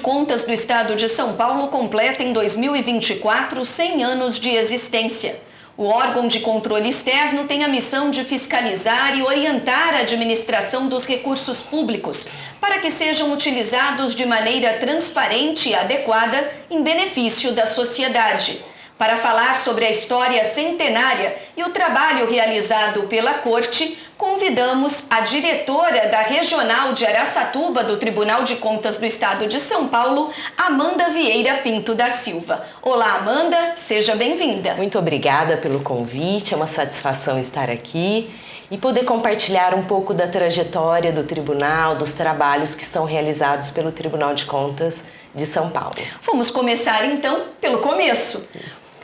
Contas do Estado de São Paulo completa em 2024 100 anos de existência. O órgão de controle externo tem a missão de fiscalizar e orientar a administração dos recursos públicos para que sejam utilizados de maneira transparente e adequada em benefício da sociedade. Para falar sobre a história centenária e o trabalho realizado pela Corte, convidamos a diretora da Regional de Araçatuba do Tribunal de Contas do Estado de São Paulo, Amanda Vieira Pinto da Silva. Olá, Amanda, seja bem-vinda. Muito obrigada pelo convite, é uma satisfação estar aqui e poder compartilhar um pouco da trajetória do Tribunal, dos trabalhos que são realizados pelo Tribunal de Contas de São Paulo. Vamos começar então pelo começo.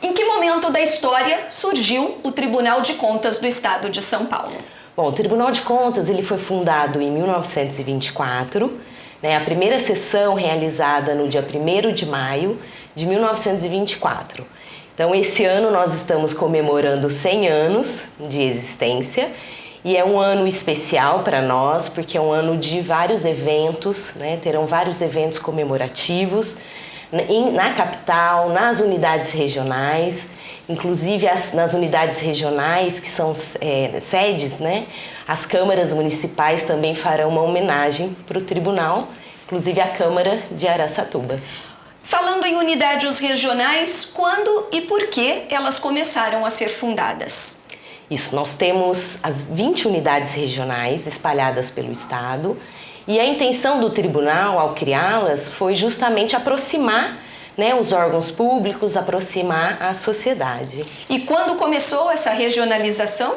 Em que momento da história surgiu o Tribunal de Contas do Estado de São Paulo? Bom, o Tribunal de Contas ele foi fundado em 1924, a primeira sessão realizada no dia 1º de maio de 1924. Então, esse ano nós estamos comemorando 100 anos de existência e é um ano especial para nós porque é um ano de vários eventos, terão vários eventos comemorativos na capital, nas unidades regionais, inclusive nas unidades regionais que são sedes, as câmaras municipais também farão uma homenagem para o tribunal, inclusive a Câmara de Araçatuba. Falando em unidades regionais, quando e por que elas começaram a ser fundadas? Isso, nós temos as 20 unidades regionais espalhadas pelo estado. E a intenção do tribunal, ao criá-las, foi justamente aproximar os órgãos públicos, aproximar a sociedade. E quando começou essa regionalização?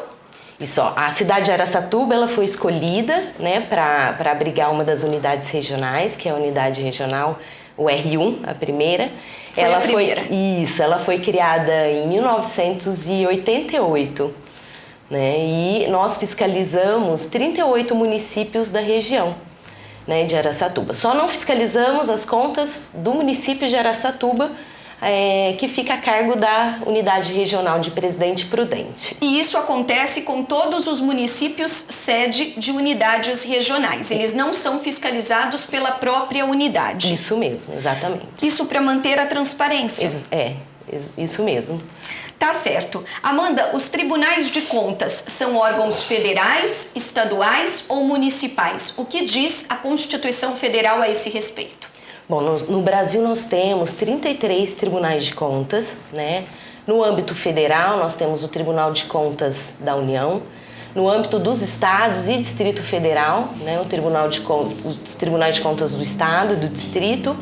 Isso, a cidade de Araçatuba ela foi escolhida para abrigar uma das unidades regionais, que é a unidade regional, o R1, a primeira. Ela foi criada em 1988. E nós fiscalizamos 38 municípios da região de Araçatuba. Só não fiscalizamos as contas do município de Araçatuba, que fica a cargo da Unidade Regional de Presidente Prudente. E isso acontece com todos os municípios sede de unidades regionais. Eles não são fiscalizados pela própria unidade. Isso mesmo, exatamente. Isso para manter a transparência. Isso mesmo. Tá certo. Amanda, os tribunais de contas são órgãos federais, estaduais ou municipais? O que diz a Constituição Federal a esse respeito? Bom, no Brasil nós temos 33 tribunais de contas, No âmbito federal nós temos o Tribunal de Contas da União. No âmbito dos estados e Distrito Federal, os tribunais de contas do estado e do distrito,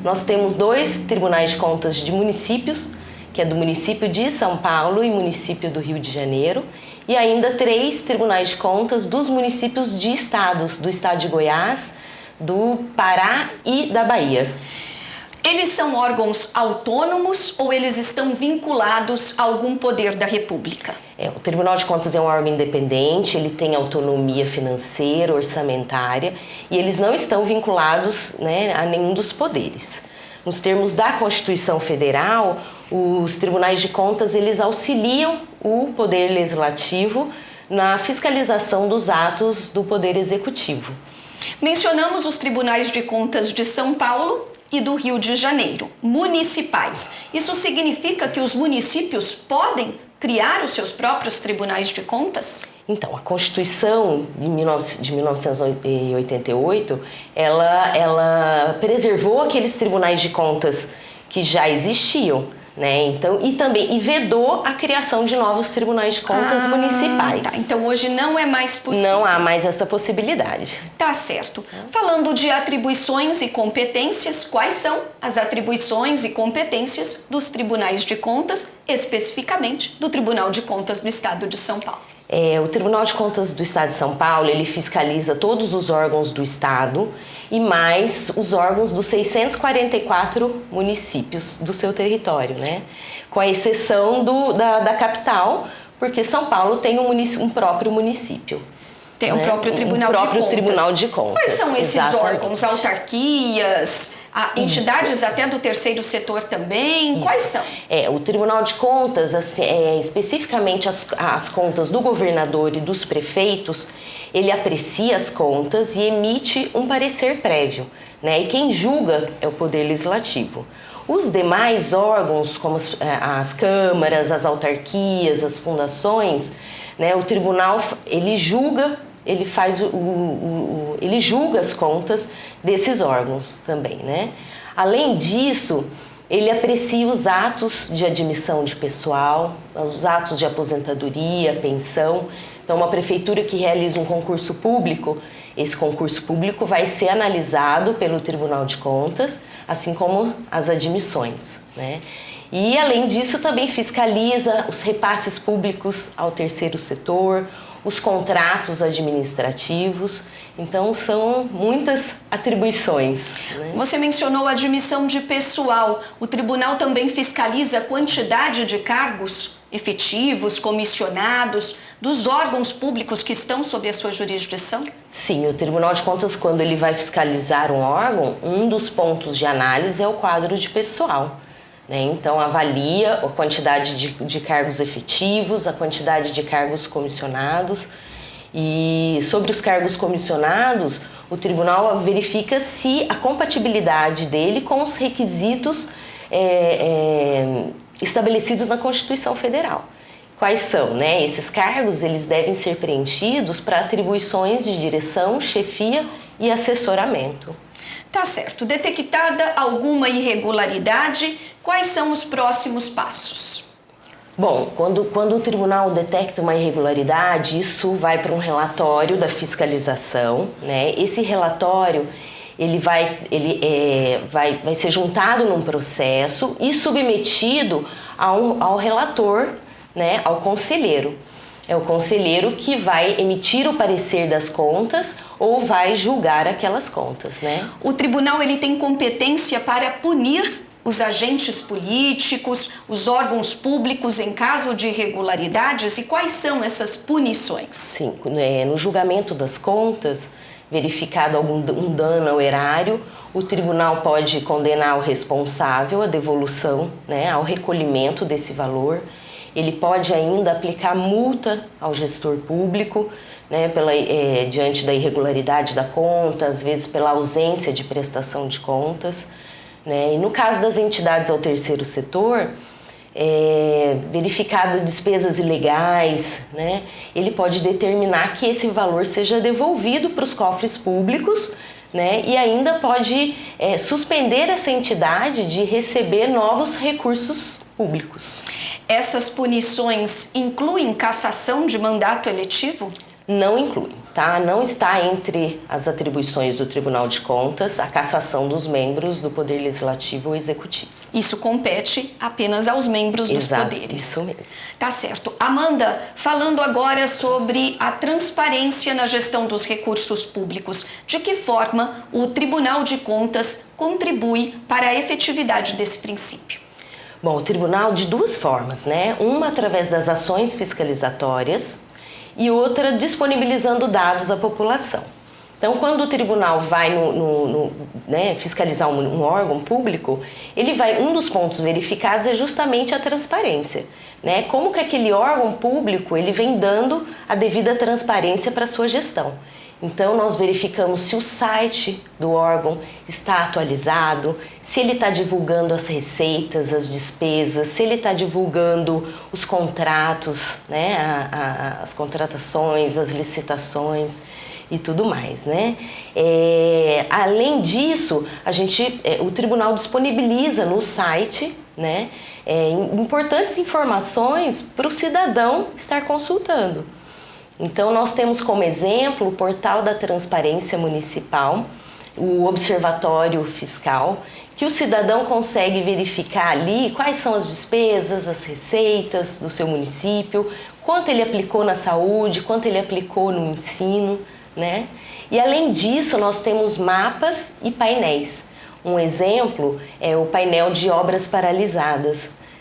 nós temos 2 tribunais de contas de municípios, que é do município de São Paulo e município do Rio de Janeiro, e ainda 3 tribunais de contas dos municípios de estados, do estado de Goiás, do Pará e da Bahia. Eles são órgãos autônomos ou eles estão vinculados a algum poder da República? O Tribunal de Contas é um órgão independente, ele tem autonomia financeira, orçamentária, e eles não estão vinculados a nenhum dos poderes. Nos termos da Constituição Federal, os tribunais de contas eles auxiliam o Poder Legislativo na fiscalização dos atos do Poder Executivo. Mencionamos os tribunais de contas de São Paulo e do Rio de Janeiro, municipais. Isso significa que os municípios podem criar os seus próprios tribunais de contas? Então, a Constituição de 1988, ela preservou aqueles tribunais de contas que já existiam. Então, e vedou a criação de novos tribunais de contas municipais. Tá. Então hoje não é mais possível. Não há mais essa possibilidade. Tá certo. Falando de atribuições e competências, quais são as atribuições e competências dos tribunais de contas, especificamente do Tribunal de Contas do Estado de São Paulo? O Tribunal de Contas do Estado de São Paulo, ele fiscaliza todos os órgãos do Estado e mais os órgãos dos 644 municípios do seu território, Com a exceção da capital, porque São Paulo tem um próprio município. Tem um próprio Tribunal de Contas. Tribunal de Contas. Quais são esses órgãos? Autarquias, Entidades até do terceiro setor também? Isso. Quais são? O Tribunal de Contas, assim, especificamente as contas do governador e dos prefeitos, ele aprecia as contas e emite um parecer prévio, né? E quem julga é o Poder Legislativo. Os demais órgãos, como as câmaras, as autarquias, as fundações, né? O tribunal ele julga, ele julga as contas desses órgãos também, né? Além disso, ele aprecia os atos de admissão de pessoal, os atos de aposentadoria, pensão. Então, uma prefeitura que realiza um concurso público, esse concurso público vai ser analisado pelo Tribunal de Contas, assim como as admissões, né? E, além disso, também fiscaliza os repasses públicos ao terceiro setor, os contratos administrativos. Então, são muitas atribuições, né? Você mencionou a admissão de pessoal. O tribunal também fiscaliza a quantidade de cargos efetivos, comissionados, dos órgãos públicos que estão sob a sua jurisdição? Sim, o Tribunal de Contas, quando ele vai fiscalizar um órgão, um dos pontos de análise é o quadro de pessoal, né? Então, avalia a quantidade de cargos efetivos, a quantidade de cargos comissionados. E sobre os cargos comissionados, o tribunal verifica se a compatibilidade dele com os requisitos estabelecidos na Constituição Federal. Quais são, né? Esses cargos eles devem ser preenchidos para atribuições de direção, chefia e assessoramento. Tá certo. Detectada alguma irregularidade, quais são os próximos passos? Bom, quando o tribunal detecta uma irregularidade, isso vai para um relatório da fiscalização, né? Esse relatório ele vai ser juntado num processo e submetido ao relator, né? Ao conselheiro. É o conselheiro que vai emitir o parecer das contas ou vai julgar aquelas contas, né? O tribunal ele tem competência para punir os agentes políticos, os órgãos públicos em caso de irregularidades, e quais são essas punições? Sim, no julgamento das contas, verificado algum dano ao erário, o tribunal pode condenar o responsável à devolução, né, ao recolhimento desse valor. Ele pode ainda aplicar multa ao gestor público, né, diante da irregularidade da conta, às vezes pela ausência de prestação de contas, né? E no caso das entidades ao terceiro setor, verificado despesas ilegais, né, ele pode determinar que esse valor seja devolvido para os cofres públicos, né, e ainda pode suspender essa entidade de receber novos recursos públicos. Essas punições incluem cassação de mandato eletivo? Não inclui, tá? Não está entre as atribuições do Tribunal de Contas a cassação dos membros do Poder Legislativo ou Executivo. Isso compete apenas aos membros dos poderes. Isso mesmo. Tá certo. Amanda, falando agora sobre a transparência na gestão dos recursos públicos, de que forma o Tribunal de Contas contribui para a efetividade desse princípio? Bom, o tribunal de duas formas, né? Uma através das ações fiscalizatórias e outra disponibilizando dados à população. Então, quando o tribunal vai fiscalizar um órgão público, um dos pontos verificados é justamente a transparência, né? Como que aquele órgão público ele vem dando a devida transparência para a sua gestão. Então, nós verificamos se o site do órgão está atualizado, se ele está divulgando as receitas, as despesas, se ele está divulgando os contratos, né, as contratações, as licitações e tudo mais, né? Além disso, o tribunal disponibiliza no site, né, importantes informações para o cidadão estar consultando. Então, nós temos como exemplo o Portal da Transparência Municipal, o Observatório Fiscal, que o cidadão consegue verificar ali quais são as despesas, as receitas do seu município, quanto ele aplicou na saúde, quanto ele aplicou no ensino, né? E, além disso, nós temos mapas e painéis. Um exemplo é o painel de obras paralisadas.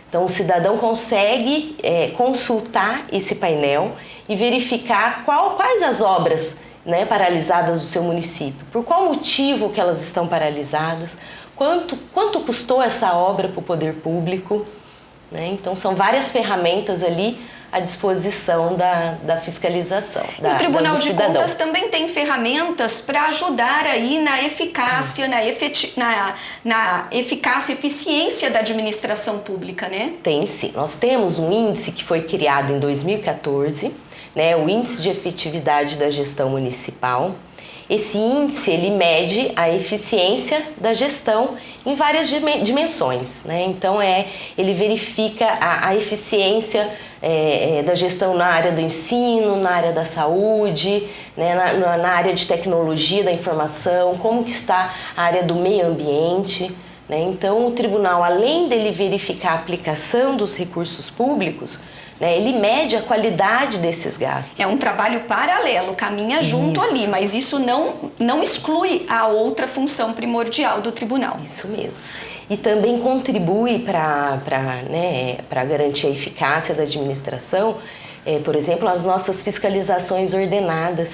Então, o cidadão consegue consultar esse painel e verificar quais as obras, né, paralisadas do seu município, por qual motivo que elas estão paralisadas, quanto custou essa obra para o poder público, né? Então são várias ferramentas ali à disposição da fiscalização. O Tribunal de Contas também tem ferramentas para ajudar aí na eficácia, na eficácia e eficiência da administração pública, né? Tem sim. Nós temos um índice que foi criado em 2014, né, o Índice de Efetividade da Gestão Municipal. Esse índice, ele mede a eficiência da gestão em várias dimensões, né? Então, ele verifica a eficiência da gestão na área do ensino, na área da saúde, né? na área de tecnologia da informação, como que está a área do meio ambiente, né? Então, o tribunal, além dele verificar a aplicação dos recursos públicos, né, ele mede a qualidade desses gastos. É um trabalho paralelo, caminha junto ali, mas isso não exclui a outra função primordial do tribunal. Isso mesmo. E também contribui para garantir a eficácia da administração, por exemplo, as nossas fiscalizações ordenadas.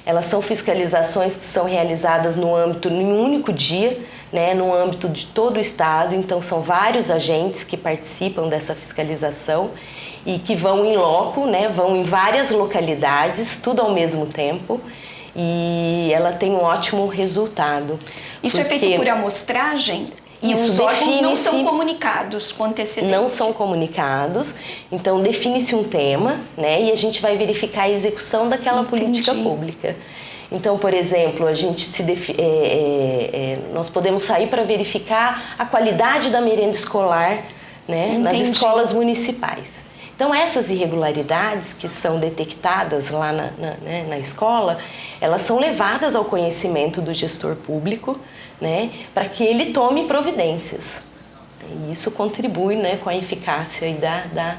Elas são fiscalizações que são realizadas no âmbito, em um único dia, né, no âmbito de todo o estado. Então, são vários agentes que participam dessa fiscalização e que vão em loco, né, vão em várias localidades, tudo ao mesmo tempo, e ela tem um ótimo resultado. Isso é feito por amostragem? E os órgãos não são comunicados com antecedência? Não são comunicados, então define-se um tema, né, e a gente vai verificar a execução daquela política pública. Então, por exemplo, a gente nós podemos sair para verificar a qualidade da merenda escolar, né, nas escolas municipais. Então, essas irregularidades que são detectadas lá na escola, elas são levadas ao conhecimento do gestor público, né, para que ele tome providências. E isso contribui, né, com a eficácia da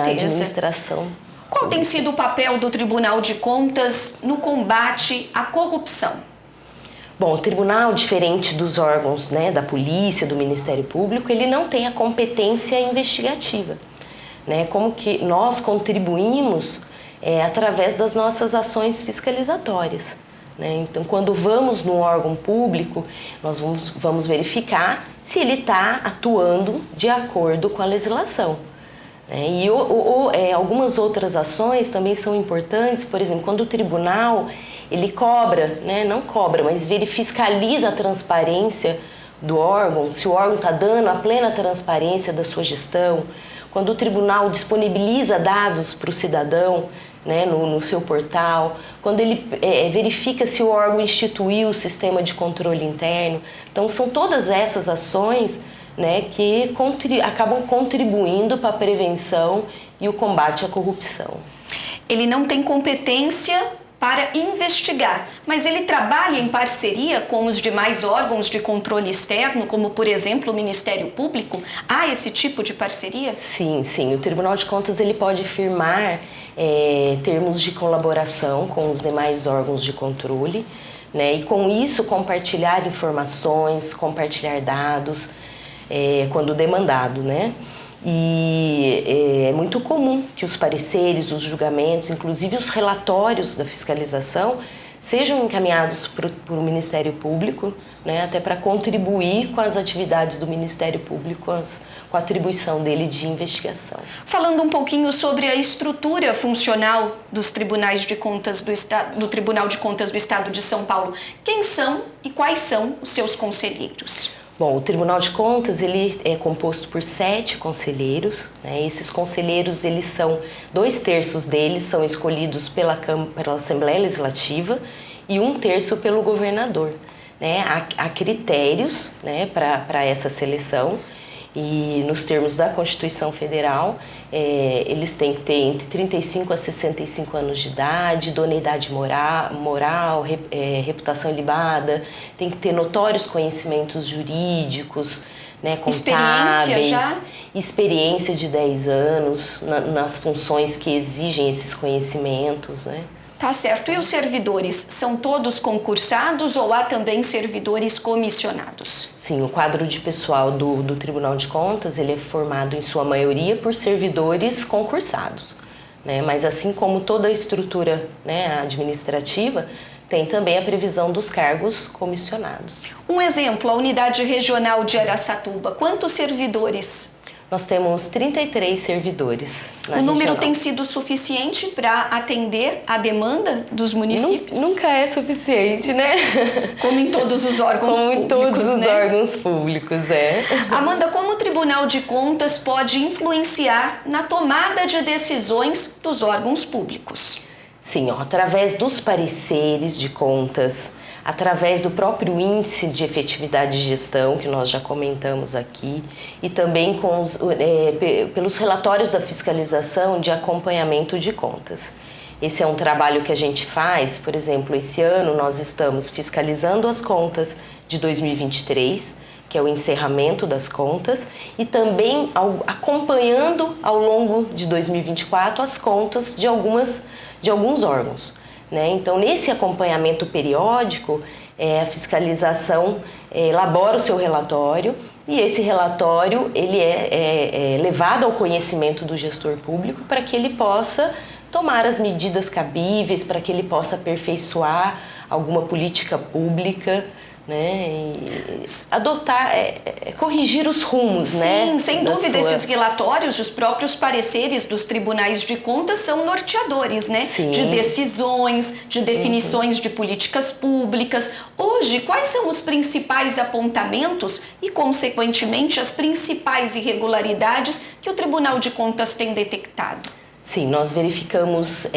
administração. Qual tem sido o papel do Tribunal de Contas no combate à corrupção? Bom, o tribunal, diferente dos órgãos, né, da polícia, do Ministério Público, ele não tem a competência investigativa. Né, como que nós contribuímos através das nossas ações fiscalizatórias. Né? Então, quando vamos no órgão público, nós vamos verificar se ele está atuando de acordo com a legislação. Né? E algumas outras ações também são importantes, por exemplo, quando o tribunal ele cobra, né, não cobra, mas fiscaliza a transparência do órgão, se o órgão está dando a plena transparência da sua gestão, quando o tribunal disponibiliza dados para o cidadão, né, no seu portal, quando ele verifica se o órgão instituiu o sistema de controle interno. Então, são todas essas ações, né, que acabam contribuindo para a prevenção e o combate à corrupção. Ele não tem competência para investigar, mas ele trabalha em parceria com os demais órgãos de controle externo, como, por exemplo, o Ministério Público? Há esse tipo de parceria? Sim, sim. O Tribunal de Contas ele pode firmar termos de colaboração com os demais órgãos de controle, né? E com isso compartilhar informações, compartilhar dados, quando demandado, né? E é muito comum que os pareceres, os julgamentos, inclusive os relatórios da fiscalização sejam encaminhados para o Ministério Público, né, até para contribuir com as atividades do Ministério Público, com a atribuição dele de investigação. Falando um pouquinho sobre a estrutura funcional dos tribunais de contas do Tribunal de Contas do Estado de São Paulo, quem são e quais são os seus conselheiros? Bom, o Tribunal de Contas ele é composto por 7 conselheiros. Né? Esses conselheiros, 2/3 deles são escolhidos pela Assembleia Legislativa e 1/3 pelo governador. Né? Há critérios, né, para essa seleção e nos termos da Constituição Federal, eles têm que ter entre 35 a 65 anos de idade, idoneidade moral, reputação ilibada, tem que ter notórios conhecimentos jurídicos, né, contábeis, experiência de 10 anos nas funções que exigem esses conhecimentos, né? Tá certo. E os servidores, são todos concursados ou há também servidores comissionados? Sim, o quadro de pessoal do Tribunal de Contas ele é formado em sua maioria por servidores concursados. né? Mas assim como toda a estrutura, né, administrativa, tem também a previsão dos cargos comissionados. Um exemplo, a unidade regional de Araçatuba, quantos servidores? Nós temos 33 servidores na O número regional. tem sido suficiente para atender a demanda dos municípios? Nunca é suficiente, né? Como em todos os órgãos Como públicos, em todos os né? órgãos públicos, é. Amanda, como o Tribunal de Contas pode influenciar na tomada de decisões dos órgãos públicos? Sim, através dos pareceres de contas, através do próprio índice de efetividade de gestão, que nós já comentamos aqui, e também pelos relatórios da fiscalização de acompanhamento de contas. Esse é um trabalho que a gente faz, por exemplo, esse ano nós estamos fiscalizando as contas de 2023, que é o encerramento das contas, e também acompanhando ao longo de 2024 as contas de alguns órgãos, né? Então, nesse acompanhamento periódico, a fiscalização elabora o seu relatório e esse relatório ele é levado ao conhecimento do gestor público para que ele possa tomar as medidas cabíveis, para que ele possa aperfeiçoar alguma política pública, né, e adotar, corrigir os rumos, Sim, né? Sim, sem dúvida, esses relatórios, os próprios pareceres dos tribunais de contas são norteadores, né? Sim. De decisões, de definições de políticas públicas. Hoje, quais são os principais apontamentos e, consequentemente, as principais irregularidades que o Tribunal de Contas tem detectado? Sim, nós verificamos,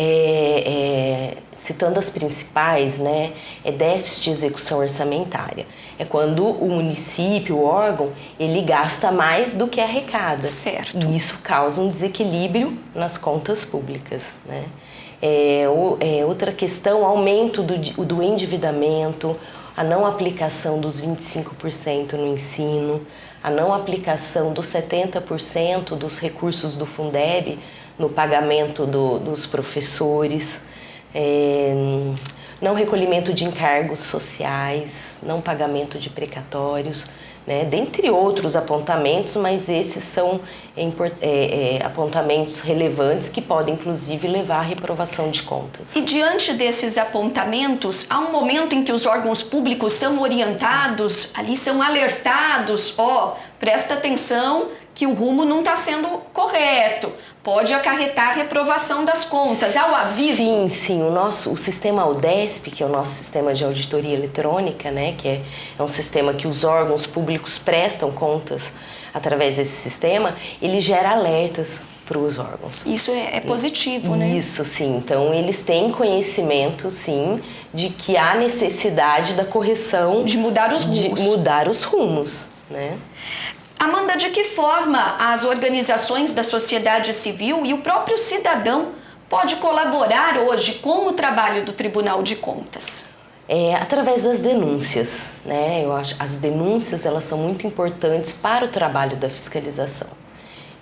citando as principais, né, déficit de execução orçamentária. É quando o município, o órgão, ele gasta mais do que arrecada. Certo. E isso causa um desequilíbrio nas contas públicas, né? Outra questão, aumento do endividamento, a não aplicação dos 25% no ensino, a não aplicação dos 70% dos recursos do Fundeb no pagamento dos professores, não recolhimento de encargos sociais, não pagamento de precatórios, né? Dentre outros apontamentos, mas esses são apontamentos relevantes que podem, inclusive, levar à reprovação de contas. E diante desses apontamentos, há um momento em que os órgãos públicos são orientados, ali são alertados, presta atenção que o rumo não está sendo correto, pode acarretar a reprovação das contas. Há o aviso? Sim, o sistema AUDESP, que é o nosso sistema de auditoria eletrônica, né, que é um sistema que os órgãos públicos prestam contas através desse sistema, ele gera alertas para os órgãos. Isso é positivo, né? Isso, sim. Então, eles têm conhecimento, sim, de que há necessidade da correção... De mudar os rumos. De mudar os rumos, né? Amanda, de que forma as organizações da sociedade civil e o próprio cidadão pode colaborar hoje com o trabalho do Tribunal de Contas? Através das denúncias, né? Eu acho as denúncias elas são muito importantes para o trabalho da fiscalização.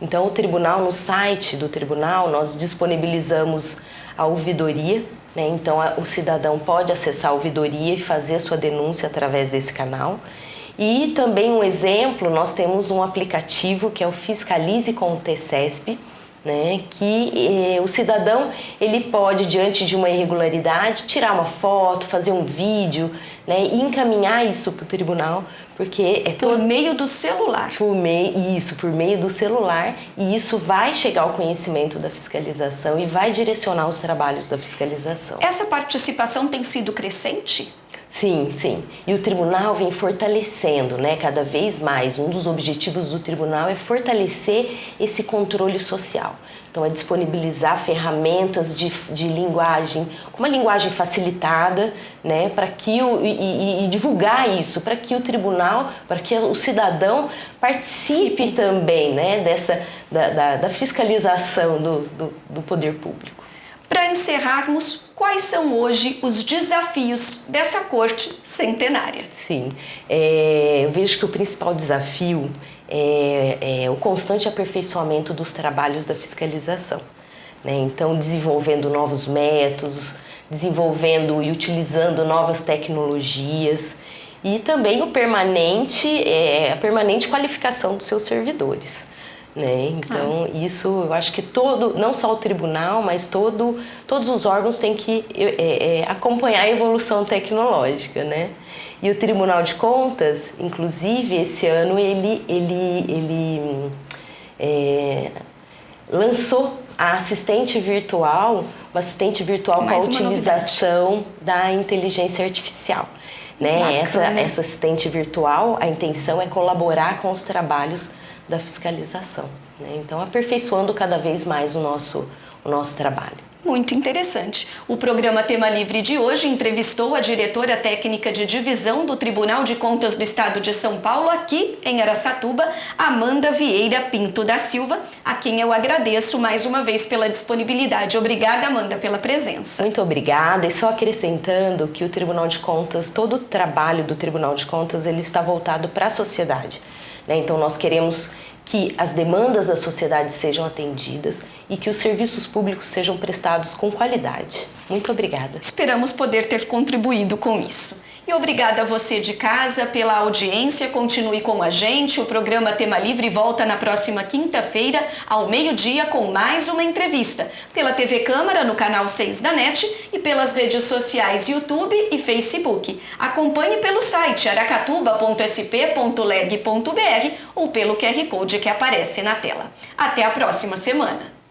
Então, o tribunal, no site do tribunal, nós disponibilizamos a ouvidoria, né? Então, o cidadão pode acessar a ouvidoria e fazer a sua denúncia através desse canal. E também um exemplo, nós temos um aplicativo que é o Fiscalize com o TCESP, né, que o cidadão ele pode, diante de uma irregularidade, tirar uma foto, fazer um vídeo, né, e encaminhar isso para o tribunal, porque por meio do celular. Por meio do celular, e isso vai chegar ao conhecimento da fiscalização e vai direcionar os trabalhos da fiscalização. Essa participação tem sido crescente? Sim. E o tribunal vem fortalecendo, né, cada vez mais. Um dos objetivos do tribunal é fortalecer esse controle social. Então, é disponibilizar ferramentas de linguagem, com uma linguagem facilitada, né, para que e divulgar isso, para que o tribunal, para que o cidadão participe também, né, da fiscalização do poder público. Para encerrarmos, quais são hoje os desafios dessa corte centenária? Sim, eu vejo que o principal desafio é o constante aperfeiçoamento dos trabalhos da fiscalização, né? Então, desenvolvendo novos métodos, desenvolvendo e utilizando novas tecnologias e também a permanente qualificação dos seus servidores. né? Então, isso eu acho que não só o tribunal, mas todos os órgãos têm que acompanhar a evolução tecnológica, né? E o Tribunal de Contas, inclusive, esse ano ele lançou a assistente virtual, uma assistente virtual com a utilização da inteligência artificial. Né? Essa assistente virtual, a intenção é colaborar com os trabalhos da fiscalização. Né? Então, aperfeiçoando cada vez mais o nosso trabalho. Muito interessante. O programa Tema Livre de hoje entrevistou a diretora técnica de divisão do Tribunal de Contas do Estado de São Paulo, aqui em Araçatuba, Amanda Vieira Pinto da Silva, a quem eu agradeço mais uma vez pela disponibilidade. Obrigada, Amanda, pela presença. Muito obrigada. E só acrescentando que o Tribunal de Contas, todo o trabalho do Tribunal de Contas, ele está voltado para a sociedade. Né? Então, nós queremos que as demandas da sociedade sejam atendidas e que os serviços públicos sejam prestados com qualidade. Muito obrigada. Esperamos poder ter contribuído com isso. E obrigada a você de casa pela audiência. Continue com a gente. O programa Tema Livre volta na próxima quinta-feira, ao meio-dia, com mais uma entrevista. Pela TV Câmara, no canal 6 da NET e pelas redes sociais YouTube e Facebook. Acompanhe pelo site aracatuba.sp.leg.br ou pelo QR Code que aparece na tela. Até a próxima semana.